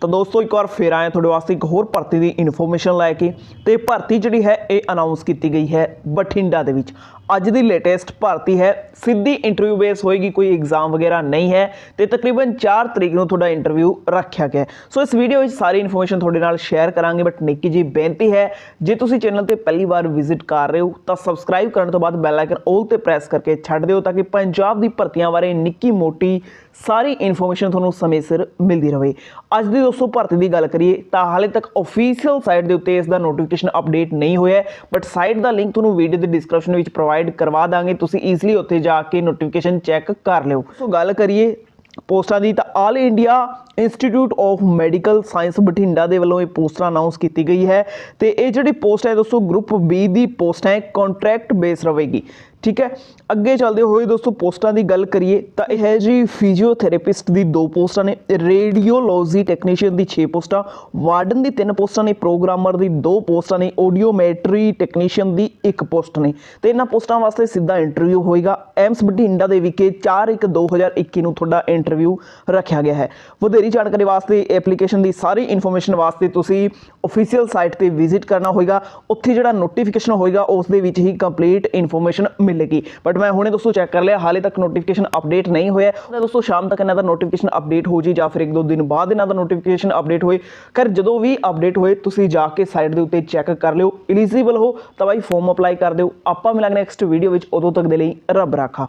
तो दोस्तों एक बार फिर आए थोड़े वास्ते एक होर भर्ती की इन्फॉर्मेशन लैके। तो भर्ती जी है ये अनाउंस की गई है बठिंडा के। अज की लेटेस्ट भर्ती है, सीधी इंटरव्यू बेस होएगी, कोई एग्जाम वगैरह नहीं है। तो तकरीबन 4 तरीक को थोड़ा इंटरव्यू रखा गया। सो इस वीडियो में सारी इन्फॉर्मेशन थोड़े नाल शेयर करांगे। बट निक्की जी बेनती है, जे तुसी चैनल पर पहली बार विजिट कर रहे हो तो सबसक्राइब करने तो बाद बैल आइकन ऑल ते प्रेस करके छड्ड दिओ, ताकि पंजाब की भर्तियों बारे निक्की मोटी सारी इन्फॉर्मेशन थोनों समय सिर मिलती रहे। अज की दोस्तों भर्ती की गल करिए तो हाले तक ऑफिशियल साइट के उत्ते इसका नोटिफिकेशन अपडेट नहीं होया, बट साइट का लिंक थोनों वीडियो के डिस्क्रिप्शन में प्रोवाइड करवा देंगे। तुसी ईजिली उत्ते जाके नोटिफिकेशन चैक कर लिओ। सो गल करिए पोस्टां की तो all India institute of medical science Bathinda के वालों ये पोस्टां अनाउंस की गई है। तो ये जी पोस्ट है दोस्तों ग्रुप बी की पोस्ट है, कॉन्ट्रैक्ट बेस रहेगी। ठीक है, अगे चलते हुए दोस्तों पोस्टां की गल करिए तो यह है जी फिजियोथेरेपिस्ट की 2 पोस्टां ने, रेडियोलॉजी टैक्नीशियन की 6 पोस्टां, वार्डन की 3 पोस्टां ने, प्रोग्रामर की 2 पोस्टां ने, ऑडियोमैट्री टैक्नीशियन की 1 पोस्ट ने। तो इन्होंने पोस्टां वास्ते सीधा इंटरव्यू होएगा। एम्स बठिंडा के विखे 4/1/2021 को थोड़ा इंटरव्यू रखा गया है। वधेरी जानकारी वास्ते एप्लीकेशन की सारी इन्फॉर्मेशन वास्ते तुसी ऑफिशियल साइट पर विजिट करना होगा। उत्थे जिहड़ा नोटिफिकेशन होएगा उस दे विच ही कंप्लीट इन्फॉर्मेशन मिलेगी। बट मैं हुणे दोस्तों चेक कर लिया, हाले तक नोटिफिकेशन अपडेट नहीं होया। दोस्तों शाम तक इन्हां दा नोटिफिकेशन अपडेट हो जी, या फिर 1-2 दिन बाद इन्हां दा नोटिफिकेशन अपडेट होए। खैर जदों भी अपडेट होए तुसीं जाके साइट दे उत्ते चेक कर लिओ। एलिजिबल हो तो भाई फॉर्म अप्लाई कर दिओ। आपां मिलांगे नैक्सट वीडियो विच, उदों तक दे लई रब राखा।